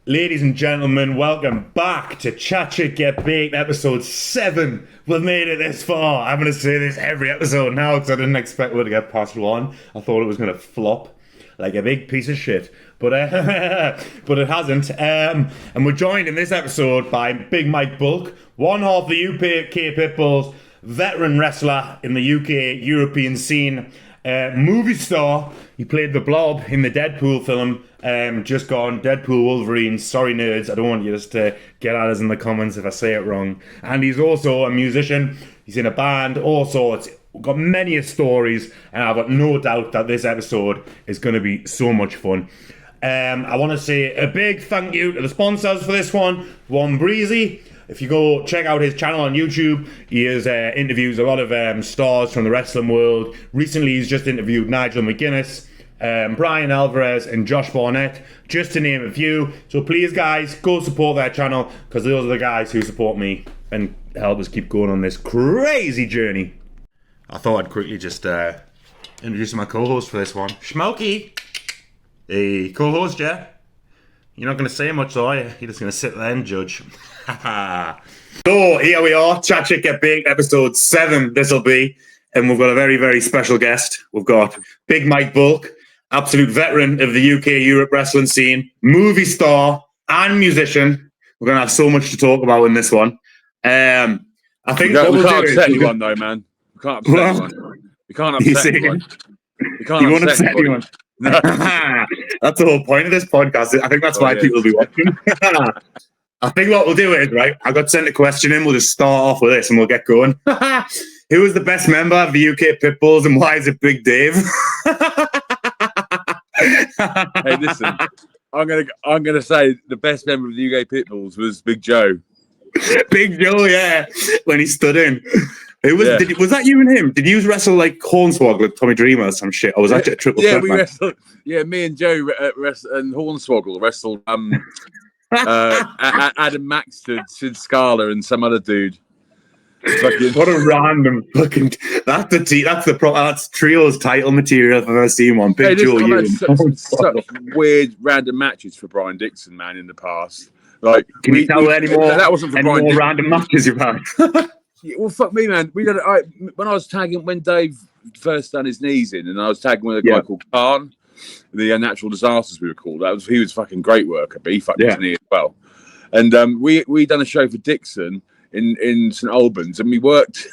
Ladies and gentlemen, welcome back to Csgb episode 7. We've made it this far. I'm going to say this every episode now because I didn't expect we to get past 1. I thought it was going to flop like a big piece of shit. But but it hasn't. And we're joined in this episode by Big Mike Bulk, one half of the UK Pitbulls, veteran wrestler in the UK European scene, movie star. He played the Blob in the Deadpool film, just gone, Deadpool Wolverine. Sorry nerds, I don't want you just to get at us in the comments if I say it wrong. And he's also a musician, he's in a band, all sorts. We've got many stories, and I've got no doubt that this episode is going to be so much fun. I want to say a big thank you to the sponsors for this one. One Breezy. If you go check out his channel on YouTube, he has interviews a lot of stars from the wrestling world. Recently, he's just interviewed Nigel McGuinness, Brian Alvarez, and Josh Barnett, just to name a few. So please, guys, go support their channel, because those are the guys who support me and help us keep going on this crazy journey. I thought I'd quickly just introduce my co-host for this one, Smokey. Hey, co-host, yeah? You're not going to say much, though, are you? You're just going to sit there and judge. So, here we are, Csgb episode 7, this'll be. And we've got a very, very special guest. We've got Big Mike Bulk, absolute veteran of the UK Europe wrestling scene, movie star and musician. We're going to have so much to talk about in this one. I think we can't upset anyone, though, man. We can't upset anyone. We can't upset anyone. We can't upset anyone. No. That's the whole point of this podcast. I think that's why people will be watching. I think what we'll do is, right, I got sent a question in. We'll just start off with this and we'll get going. Who is the best member of the UK Pitbulls and why is it Big Dave? Hey, listen, I'm gonna say the best member of the UK Pitbulls was Big Joe. Big Joe, yeah, when he stood in. Who was? Yeah. Was that you and him? Did you wrestle like Hornswoggle, Tommy Dreamer, or some shit? Or was that a triple threat? Yeah, we wrestled. Yeah, me and Joe and Hornswoggle wrestled. Adam Maxted, Sid Scala, and some other dude. What a random fucking. That's Trio's title material if I've ever seen one. Big Joe, you. Such weird random matches for Brian Nixon, man, in the past. Like, can you tell any more? That wasn't for any Brian more random matches you've had. Yeah, well, fuck me, man. We did it. When I was tagging, when Dave first done his knees in, and I was tagging with a guy called Khan, the Natural Disasters we were called. He was fucking great worker, but he fucked his knee as well. And we done a show for Dixon in St Albans, and we worked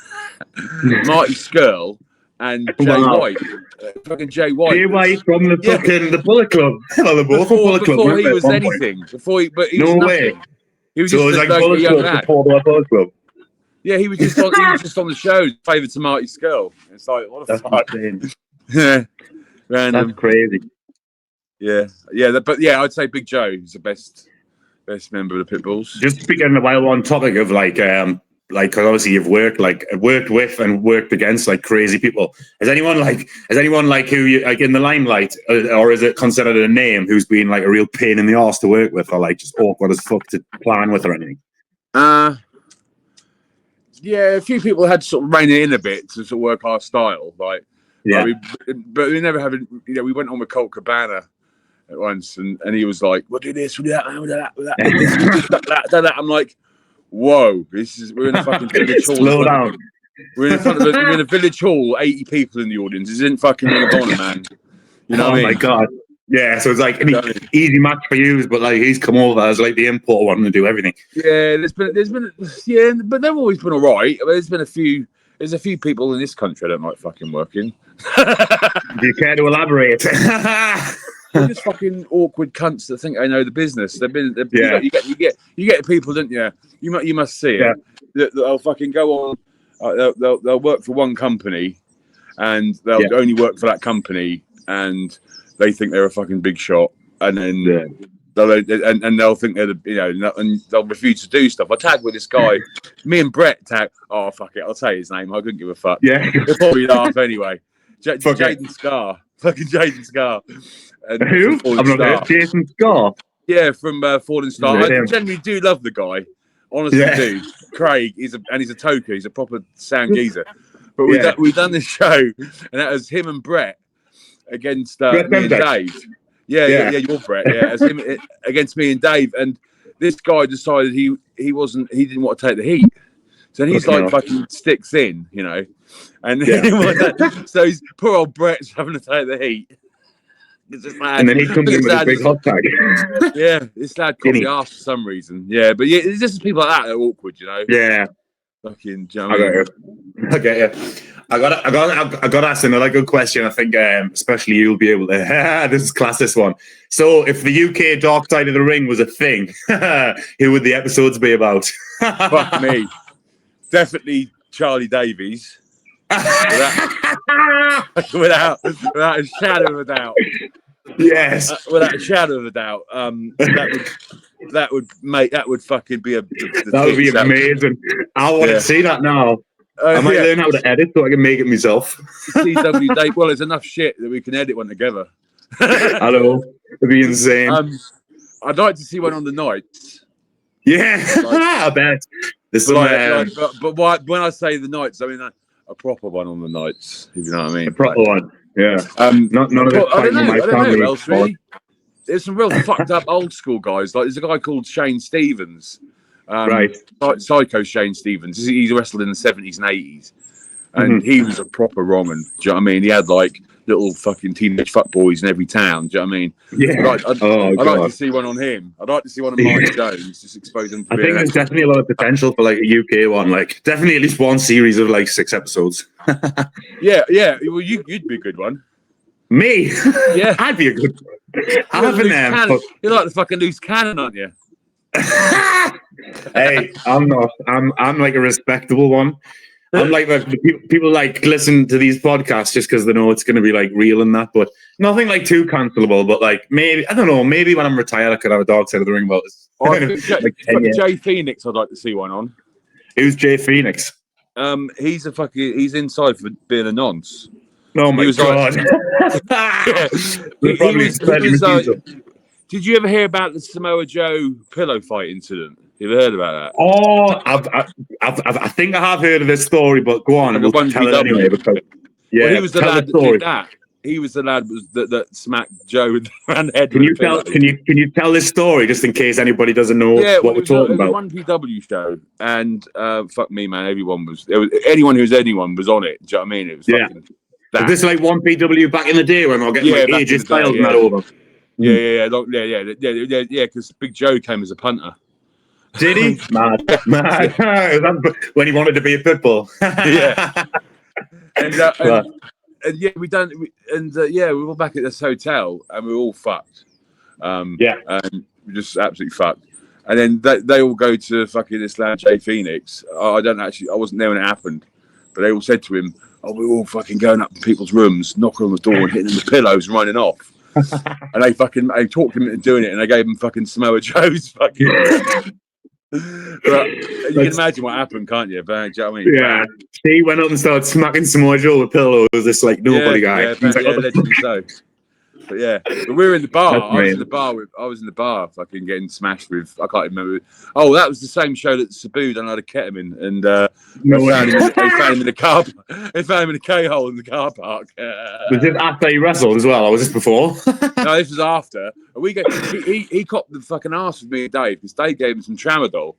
Marty Skirl and Jay White, fucking Jay White. Jay White from the fucking the Bullet Club. Before he was anything. But he was nothing. Way. He was just like Bullet Club before the Bullet Club. Yeah, he was just on the show, favourite to Marty Skirl. It's like, what the fuck? Yeah, random. That's crazy. Yeah, but I'd say Big Joe is the best member of the Pitbulls. Just speaking while on topic of because obviously you've worked with and worked against like crazy people. Has anyone like who you like in the limelight, or is it considered a name who's been like a real pain in the arse to work with, or like just awkward as fuck to plan with or anything? Yeah, a few people had to sort of rein it in a bit to sort of work our style, but we never have. We went on with Colt Cabana at once, and he was like, "We'll do this, we'll do that, we'll do that." I'm like, "Whoa, we're in a fucking village hall. Slow down. We're in a village hall, 80 people in the audience. This isn't fucking Ring of Honor, man. You know what I mean? Oh my god." Yeah, so it's like an easy match for you, but like he's come over as like the import wanting to do everything. Yeah, there's been, but they've always been all right. There's a few people in this country I don't like fucking working. Do you care to elaborate? They're just fucking awkward cunts that think they know the business. You get people, don't you? You must see it. That they'll fucking go on. They'll work for one company, and they'll only work for that company, and they think they're a fucking big shot, and then they'll think they're and they'll refuse to do stuff. I tagged with this guy, me and Brett tag. Oh fuck it, I'll say his name. I couldn't give a fuck. Yeah, he'll probably laugh anyway. Jaden Scar, fucking Jaden Scar. And who? I'm not heard. Jason Scar. Yeah, from Fallen Star. I genuinely do love the guy. Honestly, do. Craig, he's a toker. He's a proper sound geezer. But we've done this show, and that was him and Brett against me and Dave. Yeah, your Brett. Yeah, as him against me and Dave, and this guy decided he didn't want to take the heat, so he's like fucking sticks in, you know, and so he's poor old Brett's having to take the heat. And then he comes in with a big hot tag. Yeah, this lad caught the arse for some reason. Yeah, but yeah, it's just people like that are awkward, you know. Yeah. Fucking. I get you. I got asked another good question. I think, especially you'll be able to. This is class. This one. So, if the UK Dark Side of the Ring was a thing, who would the episodes be about? Fuck me. Definitely Charlie Davies. Without a shadow of a doubt. Yes. Without a shadow of a doubt. That would fucking be that would be amazing. I want to see that now. I might learn how to edit so I can make it myself. CW Dave. Well, there's enough shit that we can edit one together. I know. It'd be insane. I'd like to see one on the nights. Yeah, I bet. But when I say the nights, I mean a proper one on the nights. If you know what I mean. A proper one. Yeah. None of it. I don't know who else really. There's some real fucked up old school guys. Like there's a guy called Shane Stevens. Right. Psycho Shane Stevens. He wrestled in the 70s and 80s. And he was a proper wrong un. Do you know what I mean? He had like little fucking teenage fuckboys in every town. Do you know what I mean? Yeah. I'd like to see one on him. I'd like to see one on Mike Jones. Just expose him. I think there's definitely a lot of potential for like a UK one. Like definitely at least one series of like 6 episodes. Yeah. Well, you'd be a good one. Me? Yeah. I'd be a good one. You're like the fucking loose cannon, aren't you? Hey, I'm not. I'm like a respectable one. I'm like the people like listen to these podcasts just because they know it's going to be like real and that, but nothing like too cancelable. But like maybe I don't know. Maybe when I'm retired, I could have a Dark Side of the Ring about this. Jay Phoenix, I'd like to see one on. Who's Jay Phoenix? He's inside for being a nonce. Oh my god! Did you ever hear about the Samoa Joe pillow fight incident? You ever heard about that? Oh, I think I have heard of this story, but go on, we'll tell it anyway. Because, well, he was the lad that did that. He was the lad that smacked Joe around the head. Can you tell this story just in case anybody doesn't know what we're talking about? It was a 1PW show, and fuck me, man, anyone who was on it. Do you know what I mean? It was fucking that. Was this like 1PW back in the day when I was getting like AJ Styles and that over? Yeah. Because Big Joe came as a punter. Did he? Mad. When he wanted to be a pitbull. Yeah. And we were back at this hotel and we were all fucked. And we just absolutely fucked. And then they all go to fucking this lad Jay Phoenix. I wasn't there when it happened, but they all said to him, we're all fucking going up to people's rooms, knocking on the door and hitting them with pillows and running off. And they talked him into doing it, and they gave him fucking Samoa Joe's fucking. But you can imagine what happened, can't you? But, do you know what I mean? Yeah. He went up and started smacking Samoa Joe with pillows. This like nobody guy. Allegedly so. But yeah, but we were in the bar. I was in the bar, fucking getting smashed with. I can't remember. Oh, that was the same show that Sabu done had a ketamine, and they found him in the car. They found him in a K-hole in the car park. Was this after he wrestled as well, or was this before? No, this was after. He copped the fucking ass with me and Dave because Dave gave him some tramadol,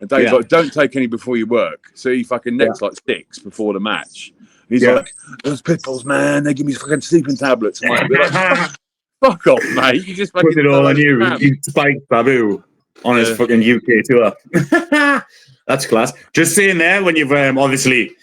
and Dave's like, "Don't take any before you work." So he fucking necks like 6 before the match. He's like, those pitbulls, man, they give me fucking sleeping tablets. I'm like, fuck off, mate. You just fucking put it all on you. You spiked Babu on his fucking UK tour. That's class. Just saying there, when you've obviously,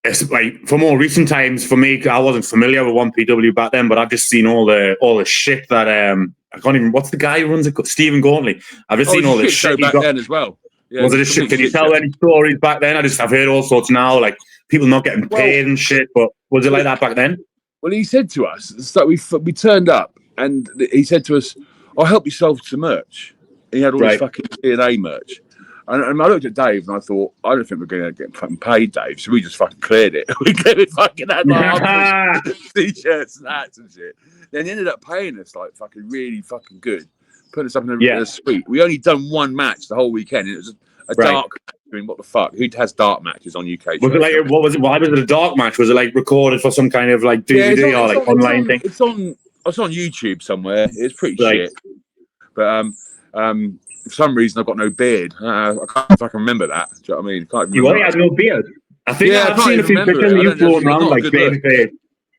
it's like for more recent times, for me, I wasn't familiar with 1PW back then, but I've just seen all the shit that I can't even. What's the guy who runs it? Stephen Gauntly. I've just seen all this shit back then as well. Yeah, was it a shit? Can you tell any stories back then? I've heard all sorts now, like people not getting paid and shit. But was it like that back then? Well, he said to us, so we turned up, and he said to us, "I'll help you sell some merch." He had all this fucking DNA merch, and I looked at Dave and I thought, I don't think we're going to get fucking paid, Dave. So we just fucking cleared it. We gave it fucking had t-shirts and hats and shit. Then he ended up paying us like fucking really fucking good. Put us up in a suite. We only done one match the whole weekend. And it was a dark match. I mean, what the fuck? Who has dark matches on UK? Was it like what was it? Why was it a dark match? Was it like recorded for some kind of like DVD or like online thing? It's on It's on YouTube somewhere. It's pretty Right. shit. But for some reason I've got no beard. I can't fucking remember that. Do you know what I mean? Can't You remember had no beard. I think Yeah, I I've can't seen a even few remember pictures it. of I you don't know. floating It's around not a like good baby look. face.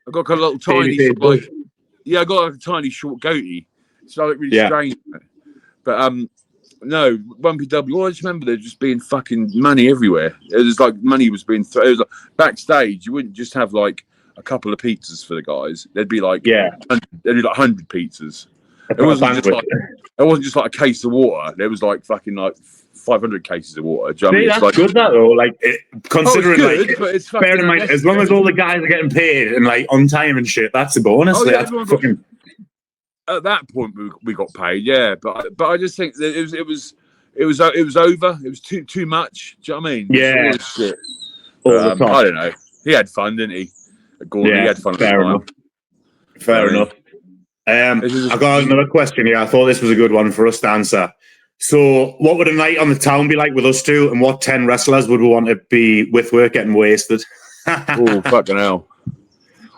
I've got a little Baby tiny face, sort of like, yeah, I got like a tiny short goatee. So I look really strange. But no, 1PW. I just remember there just being fucking money everywhere. It was like money was being it was like backstage. You wouldn't just have like a couple of pizzas for the guys. There'd be like there'd be like 100 pizzas. It wasn't just like a case of water. There was like fucking like 500 cases of water. Do you know what I mean? That's like, good, that though. Like, considering, it's good, like, but it's bear in mind, as long as all the guys are getting paid and like on time and shit, that's a bonus. That's fucking. At that point, we got paid, yeah. But I just think that it was over. It was too much. Do you know what I mean? Yeah. All this shit. I don't know. He had fun, didn't he? Gordon, he had fun. Fair enough. Fair enough. I got another question here. I thought this was a good one for us to answer. So, what would a night on the town be like with us two, and what 10 wrestlers would we want to be with work getting wasted? Oh, fucking hell.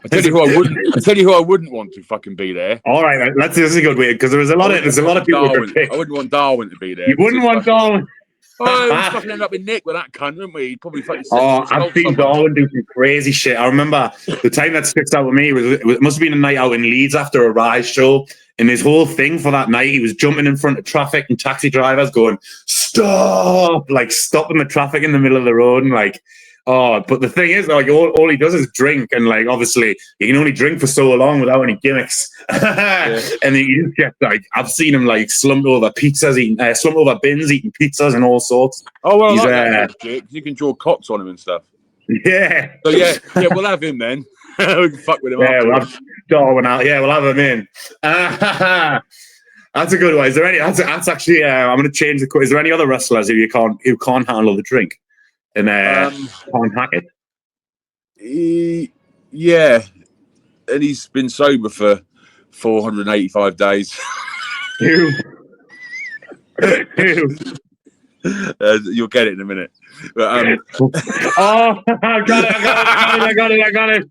I tell you who I wouldn't want to fucking be there. All right, this is a good way, because there's a lot of people who could pick. I wouldn't want Darwin to be there. You wouldn't want Darwin? Oh, we'd fucking end up in Nick with that cunt, wouldn't we? He'd probably fucking I've seen Darwin do some crazy shit. I remember the time that sticks out with me it must have been a night out in Leeds after a Rise show. And his whole thing for that night, he was jumping in front of traffic and taxi drivers going, stop, like stopping the traffic in the middle of the road. And like, but the thing is, like, all he does is drink. And like, obviously, you can only drink for so long without any gimmicks. And he just gets like, I've seen him like slumped over pizzas, slumped over bins, eating pizzas and all sorts. Oh, well, you can draw cocks on him and stuff. Yeah. So yeah, we'll have him then. We can fuck with him. Yeah, we'll have Darwin out. Yeah, we'll have him in. That's a good one. Is there any? That's actually. I'm going to change the. Is there any other wrestlers who can't handle the drink and can't hack it? Yeah, and he's been sober for 485 days. Who? You'll get it in a minute. But, I got it.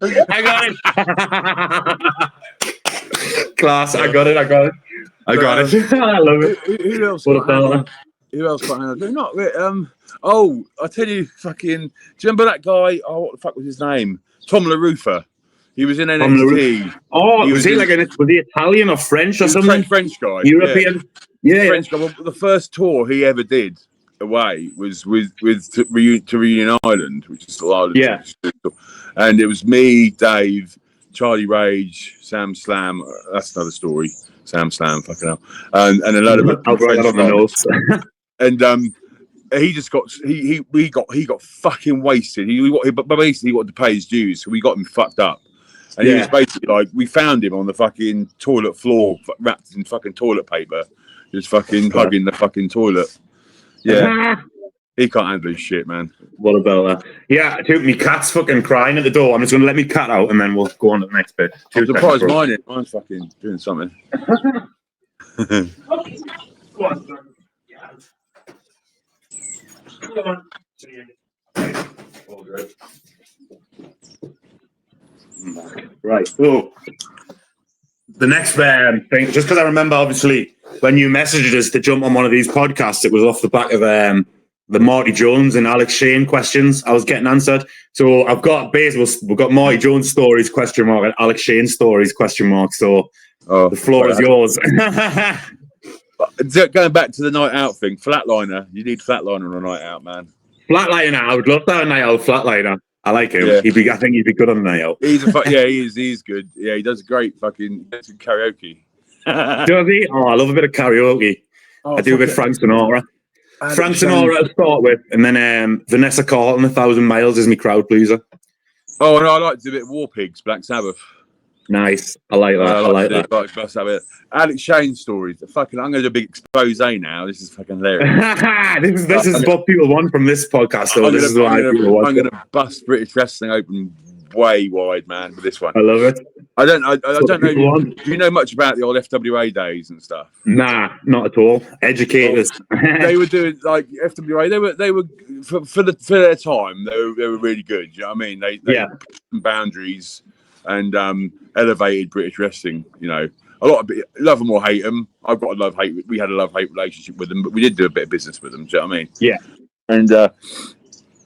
Class, I got it. I love it. Who else? Who else got handled? Not I tell you, fucking. Do you remember that guy? Oh, what the fuck was his name? Tom LaRufa. He was in NXT. Was he Italian or French or something? French guy. European. Yeah. French guy. Well, the first tour he ever did away was to Reunion Island, which is still Ireland. Yeah. And it was me, Dave, Charlie Rage, Sam Slam. That's another story. Sam Slam, fucking hell. And a load of I'll write that on the notes. And he just got he got fucking wasted. But basically he wanted to pay his dues, so we got him fucked up. And he was basically like, we found him on the fucking toilet floor, wrapped in fucking toilet paper, just fucking hugging the fucking toilet. Yeah. He can't handle his shit, man. What about that? Yeah, my cat's fucking crying at the door. I'm just going to let me cat out and then we'll go on to the next bit. I'm surprised mine's fucking doing something. Go on. Come on. All good. Right. So, the next thing, just because I remember, obviously, when you messaged us to jump on one of these podcasts, it was off the back of the Marty Jones and Alex Shane questions I was getting answered. So I've got we've got Marty Jones stories ? And Alex Shane stories ? So the floor is yours. Going back to the night out thing, Flatliner. You need Flatliner on a night out, man. Flatliner, I would love to have a night out Flatliner. I like him. Yeah. I think he'd be good on the night out. He's good. Yeah, he does great fucking karaoke. Does he? Oh, I love a bit of karaoke. I do a bit of Frank Sinatra. Frank Sinatra to start with, and then Vanessa Carlton, 1,000 Miles is my crowd pleaser. Oh, and I like to do a bit of War Pigs, Black Sabbath. Nice. I like that. I like that. Alex Shane stories. I'm going to do a big expose now. This is fucking hilarious. this is what people want from this podcast. Though. I'm going to bust British wrestling open way wide, man, with this one. I love it. I don't know. Do you know much about the old FWA days and stuff? Nah, not at all. Educators. They were doing like FWA. They were for their time. They were really good. You know what I mean? They boundaries. and elevated British wrestling. You know, a lot of love them or hate them. I've got a love-hate. We had a love-hate relationship with them, but we did do a bit of business with them. Do you know what I mean? Yeah. And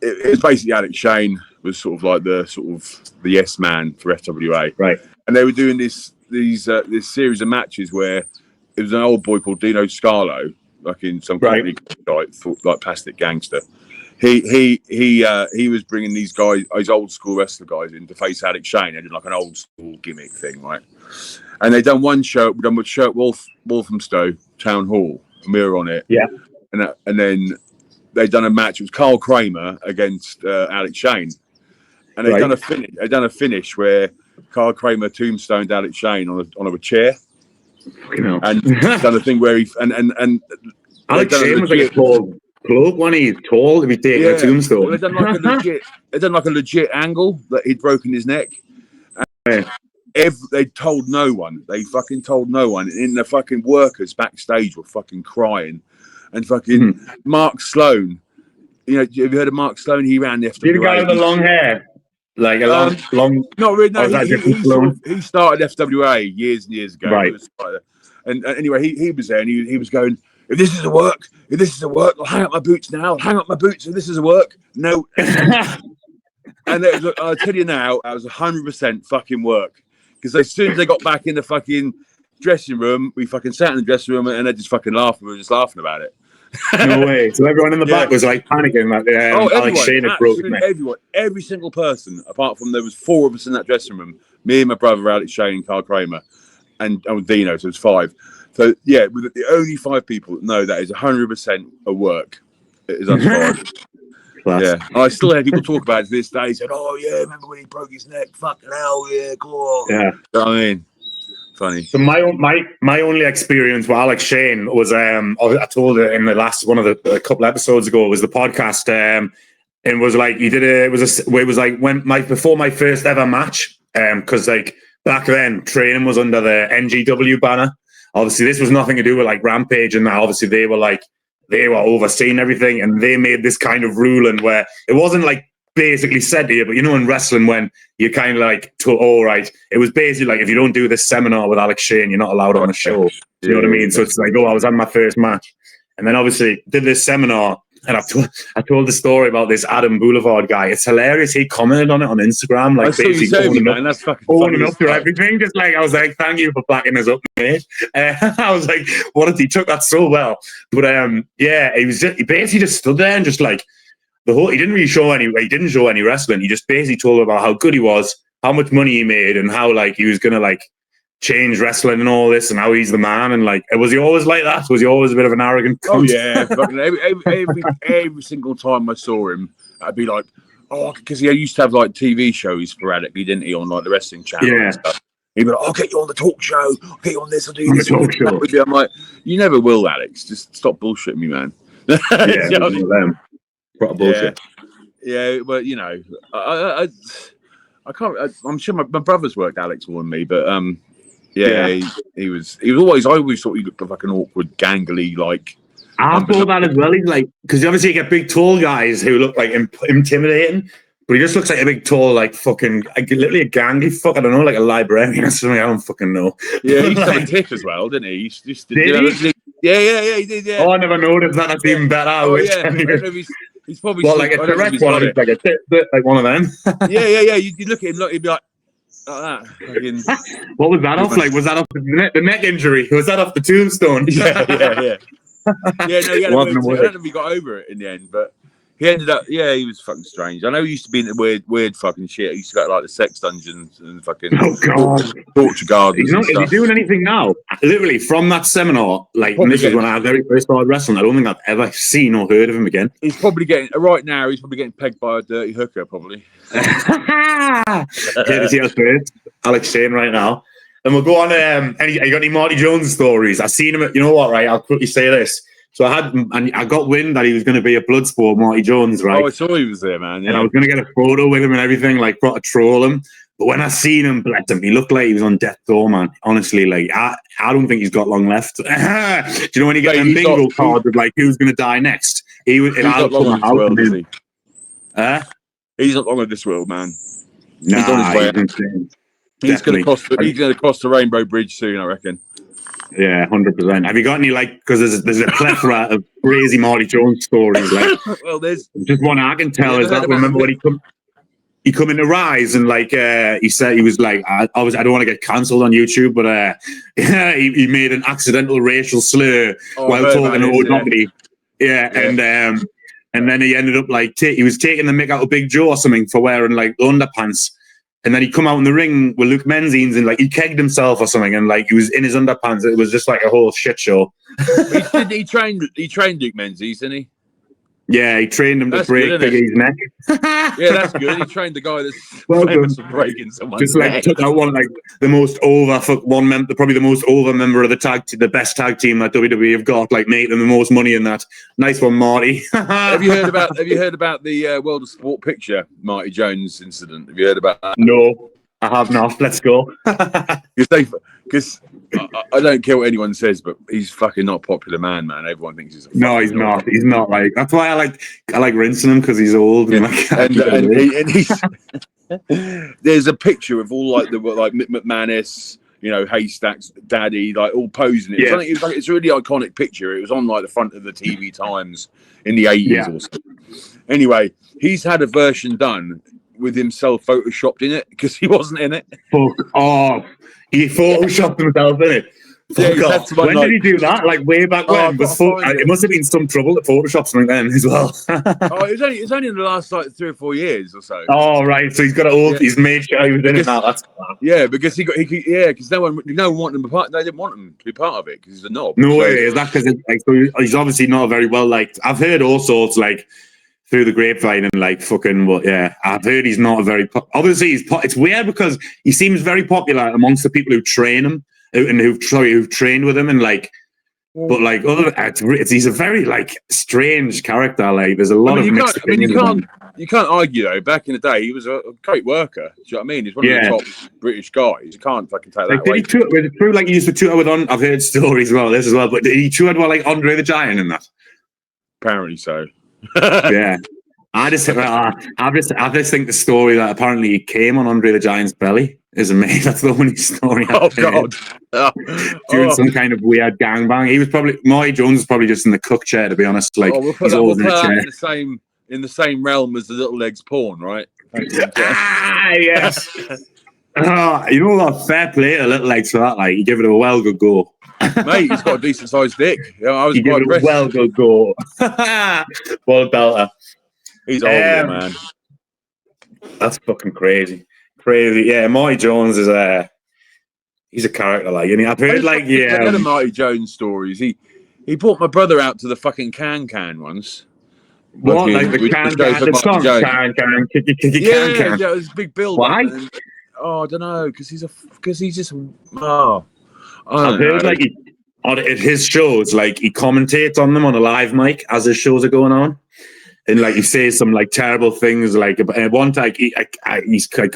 it was basically Alex Shane was sort of like the yes man for FWA, right? And they were doing this series of matches where it was an old boy called Dino Scarlo, like in some company like Plastic Gangster. He was bringing these guys, these old school wrestler guys, in to face Alex Shane. They did like an old school gimmick thing, right? And they done one show, done with Walthamstow Town Hall, and we were on it. Yeah. And then they done a match. It was Carl Kramer against Alex Shane, and they done a finish where Carl Kramer tombstoned Alex Shane on a chair, and done a thing where he and Alex Shane was like a tall bloke when he's tall. If he's taking a tombstone, they done like a legit angle that he'd broken his neck. They told no one. They fucking told no one. And the fucking workers backstage were fucking crying. And fucking Mark Sloan. You know, have you heard of Mark Sloan? He ran the FWA. The guy with the long hair. Like a long. Not really. No, he started FWA years and years ago. Right. And anyway, he was there and he was going, if this is a work, I'll hang up my boots now. I'll hang up my boots if this is a work. No. And look, I'll tell you now, I was 100% fucking work. Because as soon as they got back in the fucking dressing room, we fucking sat in the dressing room and they just fucking laughed. We were just laughing about it. No way. So everyone in the back was like panicking, like Alex Shane had broken it. Everyone, every single person, apart from there was 4 of us in that dressing room. Me and my brother, Alex Shane, and Carl Kramer, and Dino, so it was 5. So yeah, the only 5 people that know that is 100% a work. It is us 5. Yeah, I still hear people talk about it to this day. He said, "Oh yeah, remember when he broke his neck? Fucking hell, yeah, cool." Yeah, you know what I mean, funny. So my only experience with Alex Shane was I told it in the last one of a couple episodes ago, was the podcast. It was like it was like before my first ever match. Because like back then training was under the NGW banner. Obviously, this was nothing to do with like Rampage and that. Obviously, they were overseeing everything, and they made this kind of ruling where it wasn't like basically said to you, but you know, in wrestling, when you kind of like, it was basically like, if you don't do this seminar with Alex Shane, you're not allowed on the show. You know what I mean? So it's like, I was on my first match, and then obviously did this seminar, and I told the story about this Adam Boulevard guy. It's hilarious. He commented on it on Instagram, like basically owning up to everything. Just like, I was like, thank you for backing us up, mate. I was like, he took that so well. But he basically just stood there and just like he didn't show any wrestling. He just basically told about how good he was, how much money he made, and how like he was gonna like change wrestling and all this, and how he's the man. And like, was he always like that? Was he always a bit of an arrogant cunt? Oh yeah, fucking every single time I saw him, I'd be like, because he used to have like TV shows sporadically, didn't he, on like the wrestling channel and stuff. He'd be like, I'll get you on the talk show, I'll get you on this, I'll do this. I'm like, you never will, Alex. Just stop bullshitting me, man. Yeah, you know? What bullshit. Yeah, but you know, I can't. I'm sure my brother's worked Alex more than me, but he was always. I always thought he looked like an awkward, gangly, like. I thought that as well. He's like, because obviously you get big, tall guys who look like intimidating, but he just looks like a big, tall, like fucking, like, literally a gangly fuck. I don't know, like a librarian or something. I don't fucking know. Yeah, he used to have a tick as well, didn't he? Did he? Yeah, he did. Yeah. Oh, I never noticed that. That's even better. Oh, yeah. I don't know if he's probably like a direct one. He's like a tit, like one of them. Yeah. You look at him, he'd be like that. What was that off? Like, was that off the neck injury? Was that off the tombstone? Yeah. Yeah, no, I don't know if he got over it in the end, but he ended up. Yeah, he was fucking strange. I know he used to be in the weird fucking shit. He used to go to like the sex dungeons and fucking torture gardens. Is he doing anything now? Literally from that seminar, like, and this was when I very first started wrestling. I don't think I've ever seen or heard of him again. He's probably getting pegged by a dirty hooker, probably. Here to see us first, Alex Shane right now. And we'll go on. You got any Marty Jones stories? I seen him. You know what? Right, I'll quickly say this. So I got wind that he was going to be a Bloodsport Marty Jones, right? Oh, I saw he was there, man. Yeah. And I was going to get a photo with him and everything, like, to troll him. But when I seen him, bless him, he looked like he was on death's door, man. Honestly, like, I don't think he's got long left. Do you know when you get them bingo cards of, like, who's going to die next? He's not long in this world, is he? He's not long in this world, man. Nah, he's on his way. He's going to cross the Rainbow Bridge soon, I reckon. Yeah, 100%. Have you got any, like, because there's a plethora of crazy Marty Jones stories. Like, well, there's just one I can tell is that remember when he come into Rise and like he said he was like I don't want to get cancelled on YouTube, but he made an accidental racial slur while talking to Old Doherty. Yeah, and then he ended up like he was taking the mick out of Big Joe or something for wearing like underpants. And then he come out in the ring with Luke Menzies and like he kegged himself or something, and like he was in his underpants. It was just like a whole shit show. he trained Luke Menzies, didn't he? Yeah, he trained him to break his neck. Yeah, that's good. He trained the guy that's famous for breaking someone's just like neck. Took out one like the most over probably the most over member of the best tag team that WWE have got, like making the most money in that. Nice one, Marty. Have you heard about the World of Sport picture Marty Jones incident? Have you heard about that? No, I have not. Let's go. Because I don't care what anyone says, but he's fucking not a popular man. Everyone thinks he's he's not. He's not like. That's why I like rinsing him because he's old. Yeah. And he's there's a picture of all like Mick McManus, Haystacks, Daddy, like all posing. It's a really iconic picture. It was on like the front of the TV Times in the 80s or something. Anyway, he's had a version done with himself photoshopped in it because he wasn't in it. Fuck off. He photoshopped himself in it. When did he do that? Like way back when? It must have been some trouble to Photoshop something then as well. It was only in the last like 3 or 4 years or so. Oh right, so he's got he's made sure he was in it now. That's because because no one wanted him to be part. They didn't want him to be part of it because he's a knob. No way. Is that because he's obviously not very well liked? I've heard all sorts like through the grapevine and like fucking I've heard he's not a very obviously it's weird because he seems very popular amongst the people who train him and who've trained with him and like but like he's a very like strange character. Like there's a lot of mixed opinions. You can't argue though. Back in the day, he was a great worker. Do you know what I mean? He's one of the top British guys. You can't fucking take that away. Was it true like he used to tour with I've heard stories about this as well, but did he tour with like Andre the Giant and that? Apparently so. Yeah, I just think the story that apparently he came on Andre the Giant's belly is amazing. That's the only story. God! Doing some kind of weird gangbang. He was probably Marty Jones was probably just in the cook chair, to be honest. Like he's always in the chair. In the same realm as the Little Legs porn, right? Yes. You know what? Fair play to Little Legs for that. Like you give it a well good go. Mate, he's got a decent sized dick. I was quite impressed. Well good go. Well belter. He's old, man. That's fucking crazy. Yeah, Marty Jones is he's a character, like, and I've heard like the Marty Jones stories. He brought my brother out to the fucking can once. What, like the song can, yeah, it was a big build. Why? I don't know, because he's just I've heard like at his shows, like he commentates on them on a live mic as his shows are going on, and like he says some like terrible things. Like at one time, he's like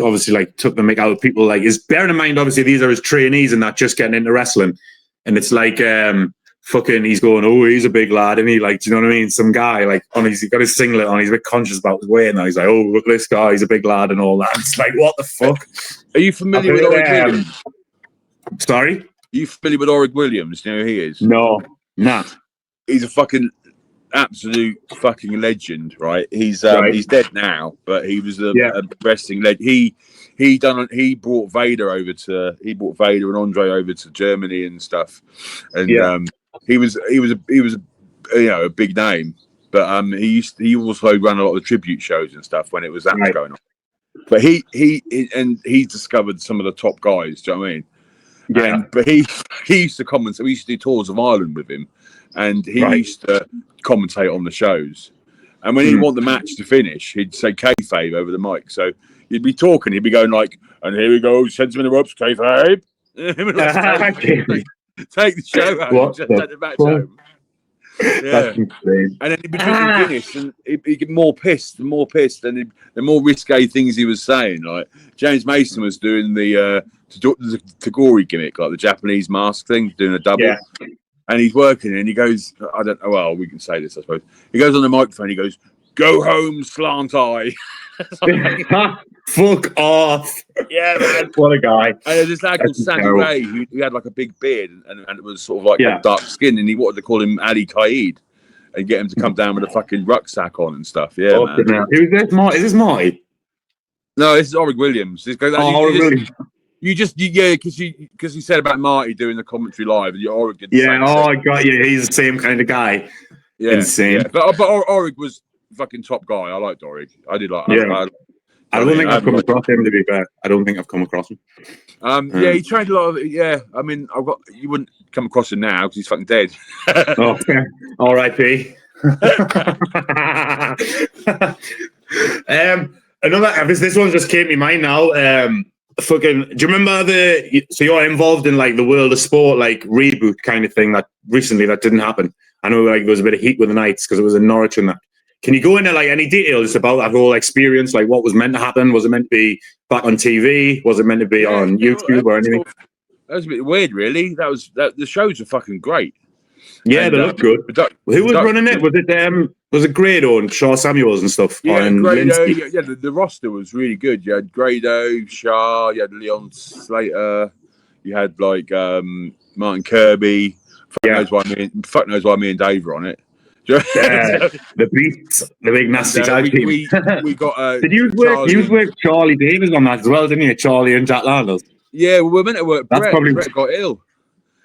obviously like took the mic out of people. Like, bearing in mind, obviously these are his trainees and not just getting into wrestling, and it's like fucking he's going, oh, he's a big lad, and he like, do you know what I mean? Some guy like he's got his singlet on, he's a bit conscious about his weight, and he's like, oh, look at this guy, he's a big lad and all that. It's like, what the fuck? Are you familiar with Orig Williams? Sorry? Are you familiar with Orig Williams? Do you know who he is? No, nah. He's a fucking absolute fucking legend, right? He's dead now, but he was a wrestling legend. He brought Vader and Andre over to Germany and stuff, and he was a big name. But he also ran a lot of the tribute shows and stuff when it was that was going on. But he discovered some of the top guys. Do you know what I mean? Yeah. But he used to commentate. We used to do tours of Ireland with him, and he used to commentate on the shows. And when he'd want the match to finish, he'd say kayfabe over the mic. So you'd be talking, he'd be going like, "And here we go, sends him in the ropes, kayfabe." Take the show out, just take the match home. Yeah. That's insane. And then he'd be drinking Guinness, and he'd get more pissed, and the more risque things he was saying. Like James Mason was doing the Tagori gimmick, like the Japanese mask thing, doing a double. Yeah. And he's working, and he goes, I don't know, well, we can say this, I suppose. He goes on the microphone, he goes, Go home, slant eye. Fuck off. Yeah, man. What a guy. And there's this lad called Sammy Ray who had like a big beard and it was sort of like got dark skin, and he wanted to call him Ali Qaid and get him to come down with a fucking rucksack on and stuff. Yeah, man. Who's this? Marty? Is this Marty? No, this is Orig Williams. This guy, Williams. Because you said about Marty doing the commentary live, and Orig did. I got you. He's the same kind of guy. Yeah, insane. Yeah. But Orig was fucking top guy. I liked Orig. I did like. Yeah. I don't think I've come across him, to be fair. I don't think I've come across him. Yeah, he trained a lot of. Yeah, I mean, you wouldn't come across him now because he's fucking dead. Oh, R.I.P. This one just came to mind now. Do you remember so you're involved in like the World of Sport like reboot kind of thing that recently that didn't happen? I know like there was a bit of heat with the Knights because it was in Norwich and that. Can you go into like any details about that whole experience? Like what was meant to happen? Was it meant to be back on TV? Was it meant to be on YouTube or anything? That was a bit weird, really. The shows are fucking great. Yeah, they look good. Who was running it? Was it Grado and Shaw Samuels and stuff? Yeah, Grado. Yeah, the roster was really good. You had Grado, Shaw, you had Leon Slater, you had like Martin Kirby. Fuck knows why me and Dave were on it. The Beats, the big nasty tag team. We got. Did you work Charlie Davis on that as well, didn't you? Charlie and Jack Landers. Yeah, we were meant to work. Brett got ill.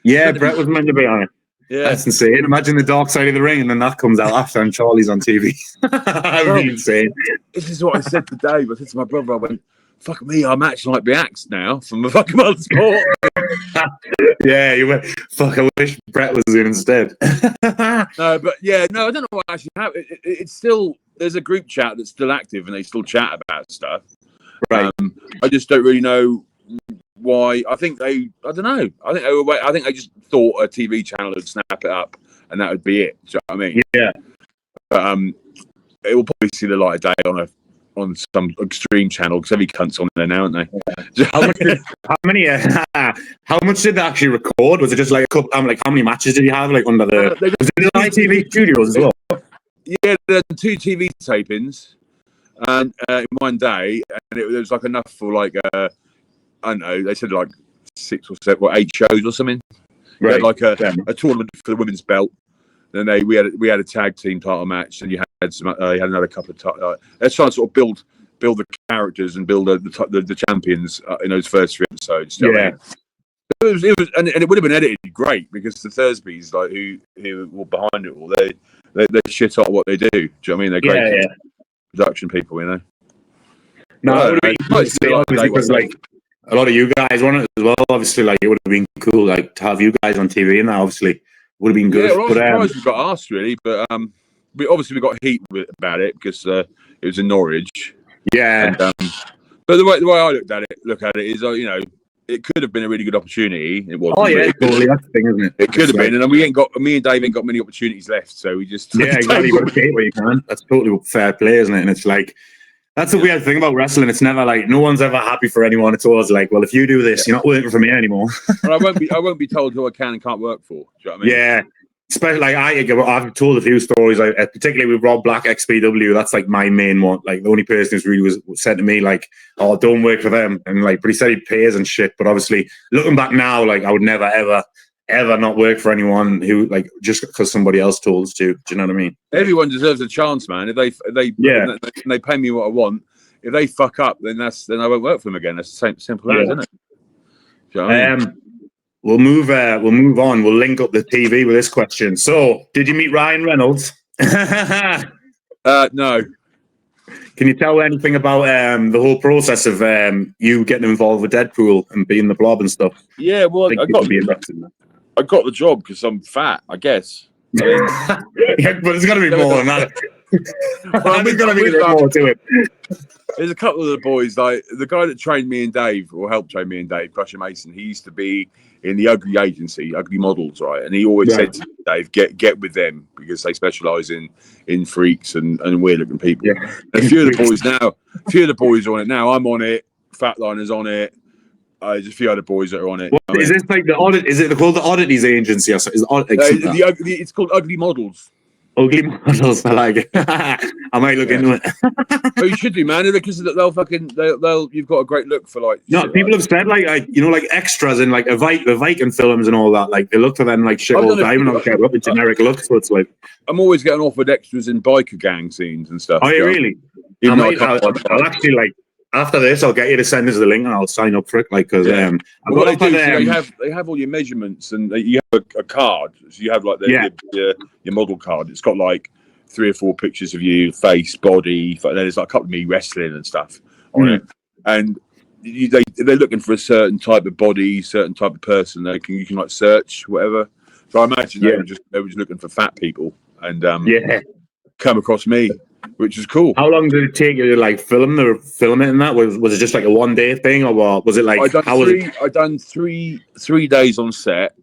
Yeah, Brett was meant to be on it. Yeah, that's insane. Imagine the dark side of the ring, and then that comes out after, and Charlie's on TV. That would be insane. This is what I said to Dave. I said to my brother, I went, "Fuck me, I'm actually like the axe now from the fucking World of Sport." Yeah, you went. Fuck, I wish Brett was in instead. No, but yeah, no, I don't know what actually happened. It's still there's a group chat that's still active, and they still chat about stuff. Right. I just don't really know why. I don't know. I think they just thought a TV channel would snap it up, and that would be it. Do you know what I mean? Yeah. But it will probably see the light of day on some extreme channel because every cunt's on there now, aren't they? Yeah. How much did they actually record? Was it just like a couple? Like how many matches did you have? Like under the was it the ITV studios as well? Yeah, there were 2 TV tapings, and in one day, and it was like enough for like I don't know. They said like 6 or 7 or 8 shows or something. Right, like a tournament for the women's belt. Then we had a tag team title match, and you had another couple of let's try and sort of build the characters and build the champions in those first 3 episodes. Yeah, I mean? it was and it would have been edited great because the Thursbys like who were behind it all, they shit out what they do. Do you know what I mean? They're great production people, you know. No, because like a lot of you guys on it as well. Obviously, like it would have been cool, like to have you guys on TV, and that obviously would have been good. Yeah, well, I'm surprised we got asked really, but we got heat about it because it was in Norwich. Yeah. And, but the way I look at it is, you know, it could have been a really good opportunity. It was. Oh yeah, totally. That's the thing, isn't it? It could have been, and me and Dave ain't got many opportunities left, so we just exactly. You got to take what you can. That's totally fair play, isn't it? And it's like. That's the weird thing about wrestling. It's never like no one's ever happy for anyone. It's always like, well, if you do this, you're not working for me anymore. I won't be told who I can and can't work for. Do you know what I mean? Yeah, especially like I've told a few stories, like, particularly with Rob Black XPW. That's like my main one. Like the only person who's really was said to me like, "Oh, don't work for them," and like, but he said he pays and shit. But obviously, looking back now, like I would never ever not work for anyone who like just because somebody else told us to. Do you know what I mean? Everyone deserves a chance, man. If they pay me what I want, if they fuck up, then I won't work for them again. That's the simple as, isn't it? Do you know what I mean? We'll move on. We'll link up the TV with this question. So, did you meet Ryan Reynolds? No. Can you tell anything about the whole process of you getting involved with Deadpool and being the Blob and stuff? Yeah, well, I got the job because I'm fat, I guess. Yeah, but there's got to be more than that. There's got to be more to it. There's a couple of the boys, like the guy that trained me and Dave, or helped train me and Dave, Crusher Mason. He used to be in the Ugly agency, Ugly Models, right? And he always said to me, Dave, get with them because they specialise in freaks and weird looking people. Yeah. And a few of the boys are on it now. I'm on it. Fatliner's on it. There's a few other boys that are on it. Is this like the audit? Is it called the Oddities agency? Or so? It's called Ugly Models. Ugly models. I like it. I might look into it. Oh, you should do, man, because they'll you've got a great look for like. No, people have said like like extras in like the Viking films and all that. Like they look to them like shit all the time, and I get what the generic look. So it's like I'm always getting offered extras in biker gang scenes and stuff. Oh, you really? I'll actually like after this. I'll get you to send us the link, and I'll sign up for it. Like because they have all your measurements, and you have a card. So you have like your model card. It's got like 3 or 4 pictures of you, face, body. There's like a couple of me wrestling and stuff on it, and they're looking for a certain type of body, certain type of person. You can like search whatever. So I imagine they were just looking for fat people, and come across me, which is cool. How long did it take you to like film it and that? Was it just like a 1-day thing, or what? Was it like I done three days on set.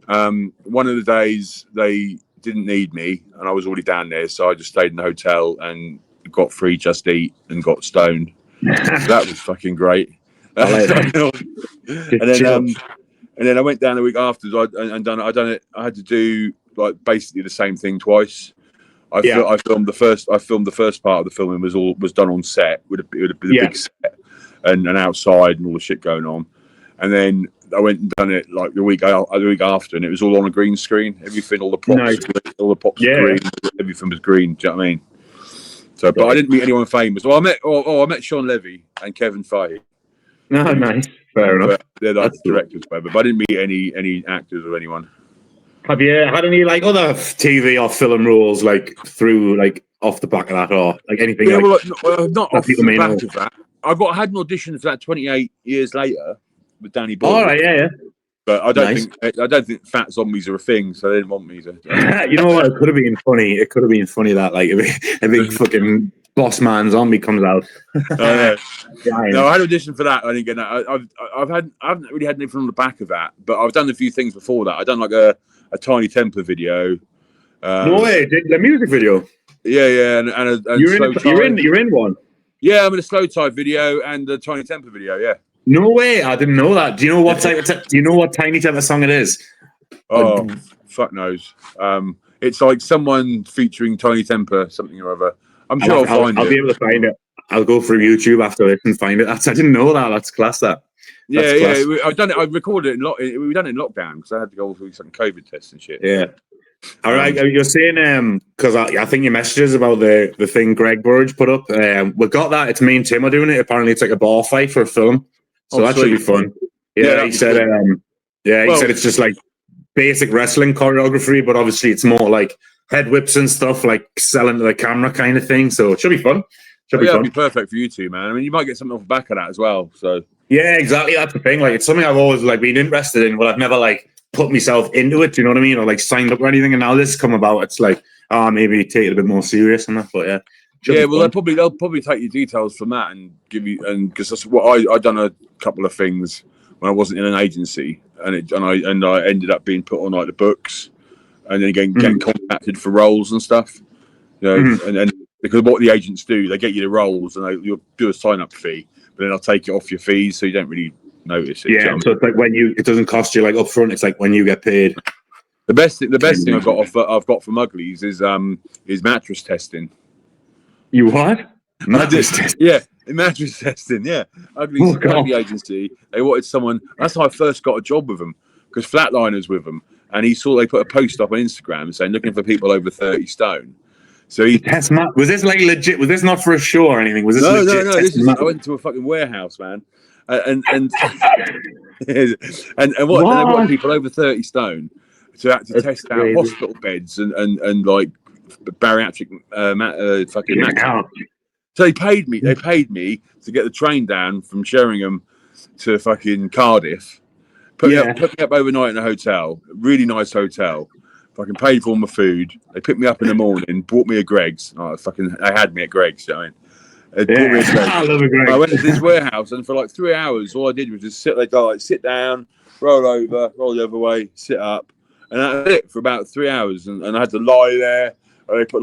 One of the days they didn't need me, and I was already down there, so I just stayed in the hotel and got free Just Eat and got stoned. So that was fucking great. And then I went down the week after and done it. I had to do like basically the same thing twice. I filmed the first part of the filming was done on set with a big set and outside and all the shit going on, and then I went and done it like the week after, and it was all on a green screen. Everything, all the props, were green. Everything was green. Do you know what I mean? So, but I didn't meet anyone famous. Well, I met Sean Levy and Kevin Feige. Oh, nice. Fair enough. They're like directors, but I didn't meet any actors or anyone. Have you had any like other TV or film roles like through like off the back of that, or like anything? Yeah, not off the back of that. I had an audition for that 28 years later with Danny Boyle. All right, yeah. But I don't think fat zombies are a thing, so they didn't want me to. You know what? It could have been funny. It could have been funny that like a big fucking boss man zombie comes out. No, I had an audition for that. I didn't get that. I haven't really had anything on the back of that, but I've done a few things before that. I've done like a Tiny Temper video. No way, the music video. Yeah, and you're in one. Yeah, I'm in a Slow Tide video and a Tiny Temper video. Yeah. No way! I didn't know that. Do you know what Tiny Temper song it is? Oh, fuck knows. It's like someone featuring Tiny Temper, something or other. I'm sure I'll find it. I'll be able to find it. I'll go through YouTube after this and find it. I didn't know that. That's class. That. Yeah. I've done it. I recorded it. We done it in lockdown because I had to go through some COVID tests and shit. Yeah. All right. You're saying because I think your messages about the thing Greg Burridge put up. We got that. It's me and Tim are doing it. Apparently, it's like a bar fight for a film. So that should be fun. Yeah, he said. He said it's just like basic wrestling choreography, but obviously it's more like head whips and stuff, like selling to the camera kind of thing. So it should be fun. It'll be perfect for you two, man. I mean, you might get something off the back of that as well. So yeah, exactly. That's the thing. Like, it's something I've always like been interested in, but I've never like put myself into it. Do you know what I mean? Or like signed up or anything. And now this has come about. It's like, maybe take it a bit more serious and that. But yeah. They'll probably take your details from that and give you, and because that's what I done a couple of things when I wasn't in an agency, and I ended up being put on like the books, and then getting contacted for roles and stuff. You know, and because what the agents do, they get you the roles and you'll do a sign up fee, but then I'll take it off your fees, so you don't really notice it. Yeah, so it's like it doesn't cost you like up front. It's like when you get paid. The best thing I've got from Uglies is mattress testing. You what? Mattress testing? Yeah, mattress testing. Yeah, Uglies agency. They wanted someone. That's how I first got a job with them, because Flatliner's with them, and he saw they put a post up on Instagram saying looking for people over 30 stone. So was this like legit? Was this not for a show or anything? Was this legit? No. I went to a fucking warehouse, man, and they want people over 30 stone to test out hospital beds and like bariatric fucking mattress. So they paid me to get the train down from Sheringham to fucking Cardiff, put me up overnight in a hotel, really nice hotel. Fucking paid for all my food. They picked me up in the morning, brought me a Greg's. They had me at Greg's. You know what I mean? They brought me a Greg's. I love a Greg's. I went to this warehouse, and for like 3 hours, all I did was just sit. They go like sit down, roll over, roll the other way, sit up, and that's it for about 3 hours. And I had to lie there. They put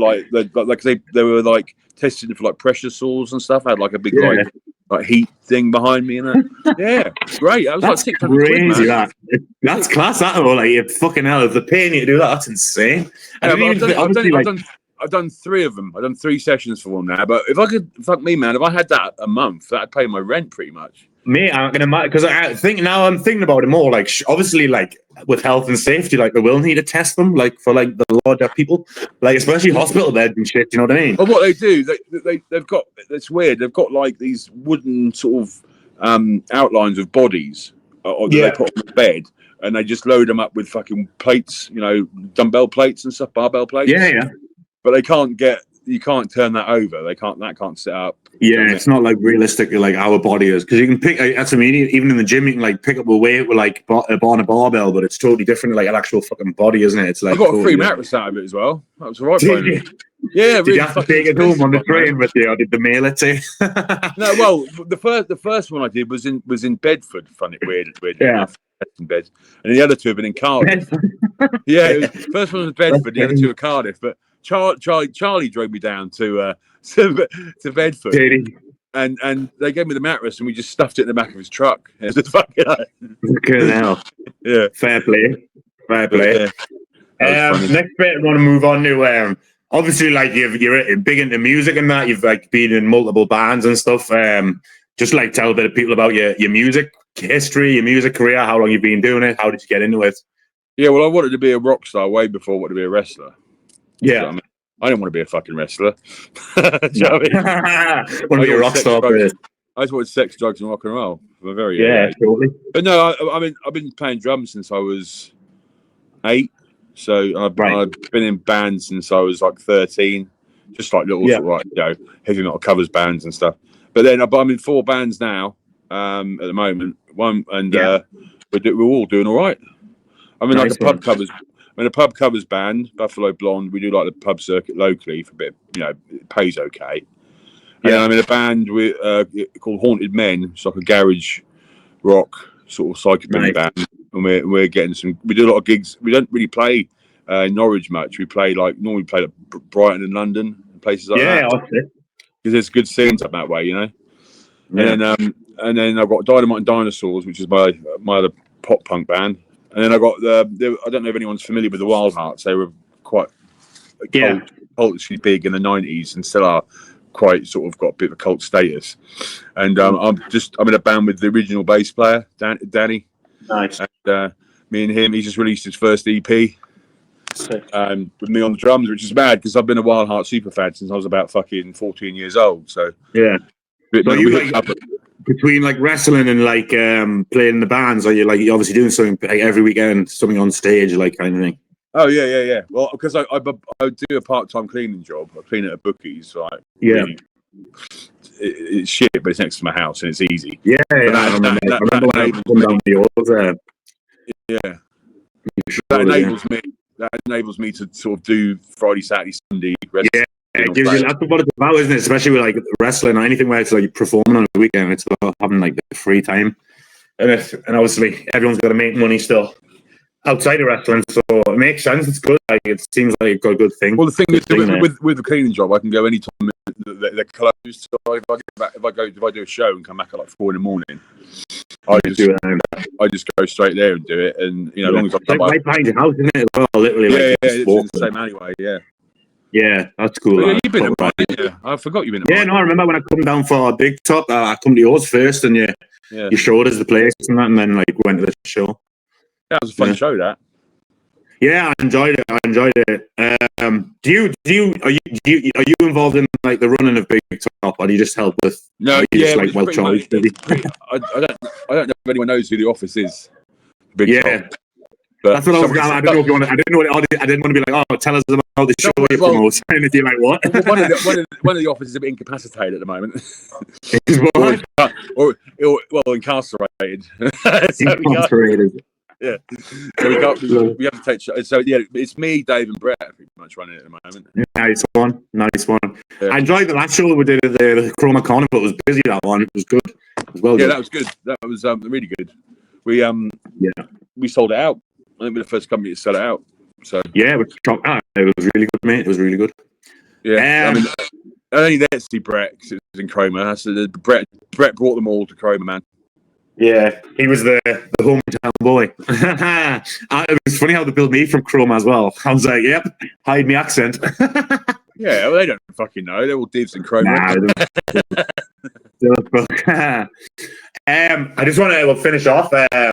they were like testing for like pressure sores and stuff. I had like a big like like heat thing behind me and that. Yeah, great. That was That's like 600 crazy. quid, man. That's class. That though, like you fucking hell, if they're paying you to do that, that's insane. Yeah, I've done 3 of them. I've done 3 sessions for them now. But if I could, fuck me, man, if I had that a month, that'd pay my rent pretty much. Me, I'm gonna because I think now I'm thinking about it more. Like obviously, like with health and safety, like they will need to test them, like for like the larger people, like especially hospital beds and shit. You know what I mean? But what they do, they've got, it's weird. They've got like these wooden sort of outlines of bodies, that they put on the bed, and they just load them up with fucking plates, you know, dumbbell plates and stuff, barbell plates. Yeah. But you can't turn that over. That can't sit up. Yeah, it's not like realistic like our body is, because you can pick. That's I mean, even in the gym, you can like pick up a weight with like on a barbell, but it's totally different, like an actual fucking body, isn't it? It's like I got a free mattress out of it as well. That was alright. Yeah, did you have to take it home on the train with you, or did they mail it to you? No, well, the first one I did was in Bedford. Funny, weird enough. In bed, and the other 2 have been in Cardiff. First one was Bedford, the other 2 were Cardiff. But Charlie drove me down to Bedford, and they gave me the mattress, and we just stuffed it in the back of his truck. It was fucking good hell. Yeah, fair play. Next bit, I want to move on to obviously, like you're big into music and that. You've like been in multiple bands and stuff. Just like tell a bit of people about your music history, your music career, how long you've been doing it, how did you get into it? Yeah, well, I wanted to be a rock star way before I wanted to be a wrestler. Yeah. I mean, I didn't want to be a fucking wrestler. Do you know what I mean? Want to be a rock star first. I just wanted sex, drugs, and rock and roll from a very young age. Totally. But no, I've been playing drums since I was 8. So I've been in bands since I was like 13, just like little sort of like, you know, heavy metal covers bands and stuff. But then I'm in 4 bands now at the moment. We're all doing all right. I mean, like a pub covers. A pub covers band, Buffalo Blonde. We do like the pub circuit locally for a bit. You know, it pays okay. And then I'm in a band called Haunted Men. It's like a garage rock sort of psychobilly band, and we're getting some. We do a lot of gigs. We don't really play in Norwich much. We normally play like Brighton and London and places like that. Because there's good scenes up that way, you know. Yeah. And then I've got Dynamite and Dinosaurs, which is my other pop punk band. And then I got I don't know if anyone's familiar with the Wild Hearts. They were quite cultishly big in the 90s and still are quite sort of got a bit of a cult status. And I'm in a band with the original bass player, Danny. Nice. And me and him, he's just released his first EP. With me on the drums, which is bad because I've been a Wild Heart super fan since I was about fucking 14 years old. So yeah. So you between like wrestling and like playing in the bands, are you like obviously doing something like every weekend, something on stage, like kind of thing? Oh yeah. Well, because I do a part-time cleaning job. I clean at a bookies, like really, it's shit, but it's next to my house and it's easy. Yeah. I remember when I come down the yours. Yeah. That enables me. That enables me to sort of do Friday, Saturday, Sunday. It gives you, that's what it's about, isn't it? Especially with like wrestling or anything where it's like performing on the weekend. It's about having like the free time, and obviously everyone's got to make money still outside of wrestling, so it makes sense. It's good. Like it seems like a good thing. Well, the thing is, with the cleaning job, I can go anytime they're closed. So if I do a show and come back at like 4 a.m, I just go straight there and do it, and you know, as long as I'm right behind your house, isn't it? As well, literally. It's the same anyway. Yeah, that's cool. Yeah, you've been in mine, yeah. I forgot you've been in mine. No, I remember when I come down for a Big Top, I come to yours first, and you showed us the place and that, and then like went to the show. Yeah, it was a fun show, that. Yeah, I enjoyed it. Are you involved in like the running of Big Top, or do you just help with? No, just, like well charged. I don't know if anyone knows who the office is. Big Top. But that's what I was. I didn't know if you want. I didn't want to be like, oh, tell us about the show you promote. And if you're like, what? One of the offices is a bit incapacitated at the moment. or incarcerated. Incarcerated. Yeah. So we have to take. So yeah, it's me, Dave, and Brett pretty much running it at the moment. Nice one. Yeah. I enjoyed the last show we did at the Chroma Carnival. It was busy, that one. It was good. It was well. Yeah, that was good. That was really good. We sold it out. I think we're the first company to sell it out. So yeah, it was really good, mate. It was really good. Yeah, only there to see Brett because it was in Cromer. Brett brought them all to Cromer, man. Yeah, he was the hometown boy. It was funny how they billed me from Cromer as well. I was like, yep, hide me accent. Yeah, well, they don't fucking know. They're all divs in Cromer. Nah, I just want to finish off. Have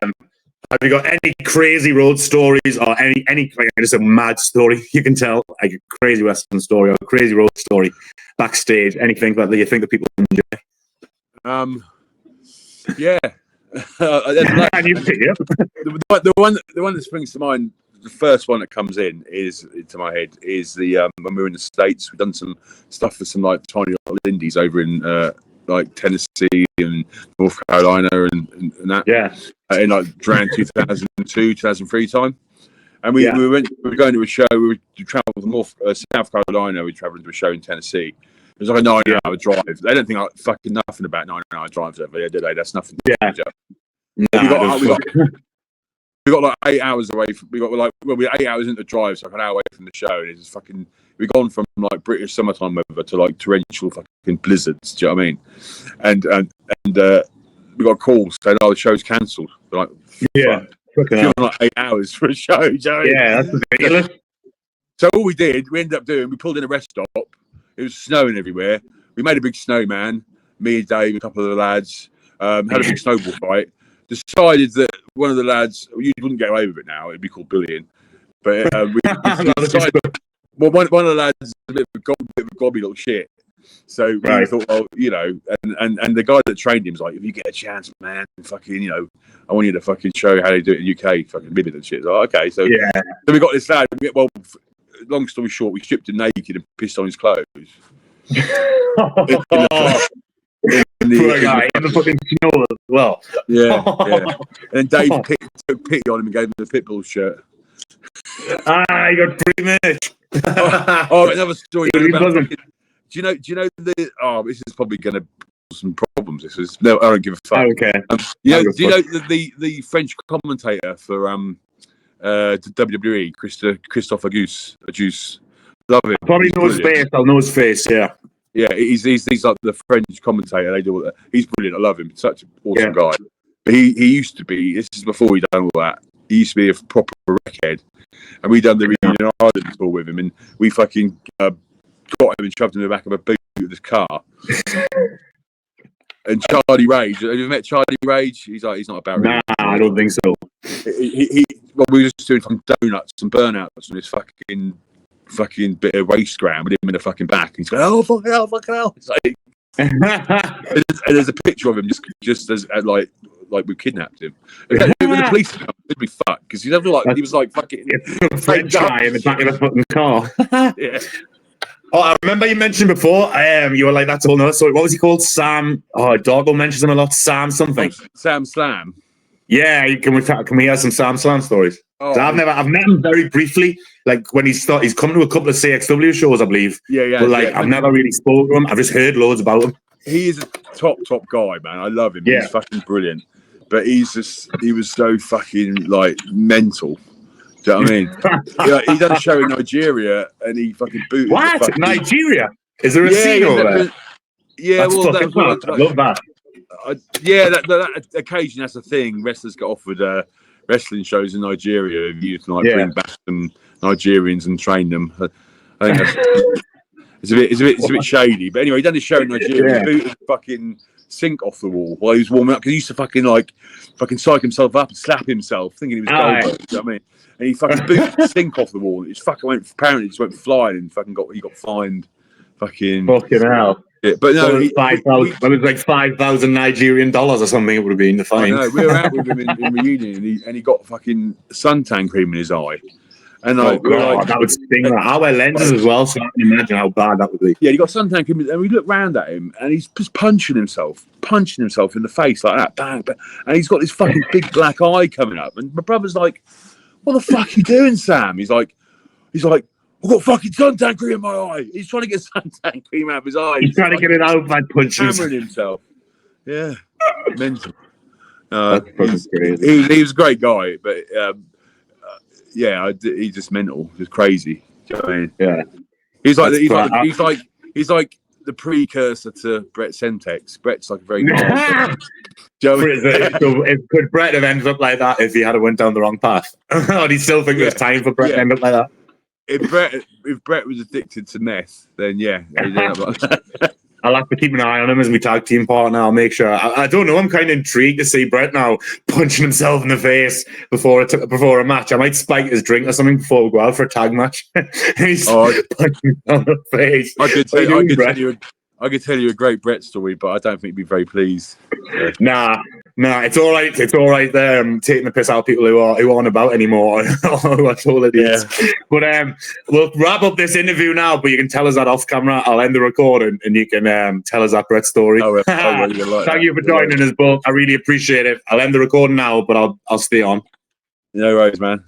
you got any crazy road stories or any like just a mad story you can tell, like a crazy Western story or a crazy road story backstage? Anything that you think that people enjoy? Yeah. The one that springs to mind, the first one that comes into my head is the when we were in the States. We've done some stuff for some like tiny little indies over in like Tennessee and North Carolina and that. Yeah. In like around 2002, 2003 time. And we were going to a show. We travelled from South Carolina. We travelled to a show in Tennessee. It was like a 9-hour drive. They don't think like fucking nothing about 9-hour drives over there, do they? That's nothing. Yeah. We got like 8 hours away. We were 8 hours into the drive, so like an hour away from the show. And it's fucking. We've gone from like British summertime weather to like torrential fucking blizzards. Do you know what I mean? And we got calls saying, "Oh, the show's cancelled." Like, like 8 hours for a show. You know? Yeah, that's ridiculous. So all we ended up doing, we pulled in a rest stop. It was snowing everywhere. We made a big snowman. Me and Dave, a couple of the lads, had a big snowball fight. Decided that one of the lads, you wouldn't get away with it now. It'd be called bullying. But we decided. Well, one of the lads is a bit of a gobby little shit. So we thought, well, you know, and the guy that trained him was like, if you get a chance, man, fucking, you know, I want you to fucking show how they do it in UK, fucking Mibid and shit. Like, okay, so we got this lad. Well, long story short, we stripped him naked and pissed on his clothes. in the fucking snow as well. Yeah. And Dave took pity on him and gave him the Pitbulls shirt. You got pretty much. Another story. Do you know this is probably going to cause some problems. I don't give a fuck. Okay. Do you know the French commentator for WWE, Christophe Auguste? Love him. I probably know his face. I'll know his face. Yeah. Yeah, he's like the French commentator. They do all that. He's brilliant. I love him. Such an awesome guy. But he used to be. This is before he done all that. He used to be a proper wreckhead, and we done the Reunion Island tour with him, and we fucking got him and shoved him in the back of a boot of this car. And Charlie Rage, have you met Charlie Rage? He's not about. Nah, I don't think so. We were just doing some donuts and burnouts on this fucking bit of race ground with him in the fucking back. And he's going, oh fucking hell! It's like, and there's a picture of him just as like we kidnapped him. When the police come, it'd be fucked because he was like fucking French guy in the back of the fucking car. Yeah. Oh, I remember you mentioned before. You were like, that's a whole nother story. What was he called? Sam. Oh, Doggo mentions him a lot. Sam something. Sam Slam. Yeah, can we hear some Sam Slam stories? Oh, I've met him very briefly. Like when he's come to a couple of CXW shows, I believe. Yeah. But I've never really spoken to him. I've just heard loads about him. He is a top guy, man. I love him. Yeah. He's fucking brilliant. But he was so fucking like mental. Do you know what I mean? He done a show in Nigeria and he fucking booted. What? Nigeria? Is there a scene over there? Yeah, that's well, I love that. That occasion, that's a thing. Wrestlers get offered wrestling shows in Nigeria. You can bring back some Nigerians and train them. I think it's a bit shady. But anyway, he done this show in Nigeria. He booted the fucking sink off the wall while he was warming up because he used to fucking psych himself up and slap himself, thinking he was Goldberg. You know what I mean? And he fucking booted the sink off the wall. It apparently went flying and he got fined. Fucking hell. Yeah, but no, it was like $5,000 Nigerian dollars or something. It would have been the fine. I know. We were out with him in reunion, and he got fucking suntan cream in his eye. And that would sting. I wear lenses as well, so I can imagine how bad that would be. Yeah, he got suntan cream, and we looked round at him, and he's just punching himself in the face like that, bang, bang, and he's got this fucking big black eye coming up, and my brother's like, "What the fuck are you doing, Sam?" He's like, I've got fucking suntan cream in my eye. He's trying to get suntan cream out of his eye. He's trying to get it out by punching himself. Yeah, mental. Crazy. He was a great guy, but he's just mental, just crazy. Do you know what I mean? Yeah, he's like the the precursor to Brett Sentex. Brett's like a very calm. Could Brett have ended up like that if he had went down the wrong path? Or do you still think there's time for Brett to end up like that? If Brett was addicted to meth, then yeah, he'd end up like that. I'll have to keep an eye on him as my tag team partner. I'll make sure. I don't know. I'm kind of intrigued to see Brett now punching himself in the face before a match. I might spike his drink or something before we go out for a tag match. He's punching himself in the face. I could tell you a great Brett story, but I don't think he'd be very pleased. Nah, it's all right. It's all right there. I'm taking the piss out of people who aren't about anymore. That's all it is. Yeah. But we'll wrap up this interview now, but you can tell us that off camera. I'll end the recording and you can tell us that Brett story. Thank you for joining us, Bull. I really appreciate it. I'll end the recording now, but I'll stay on. No worries, man.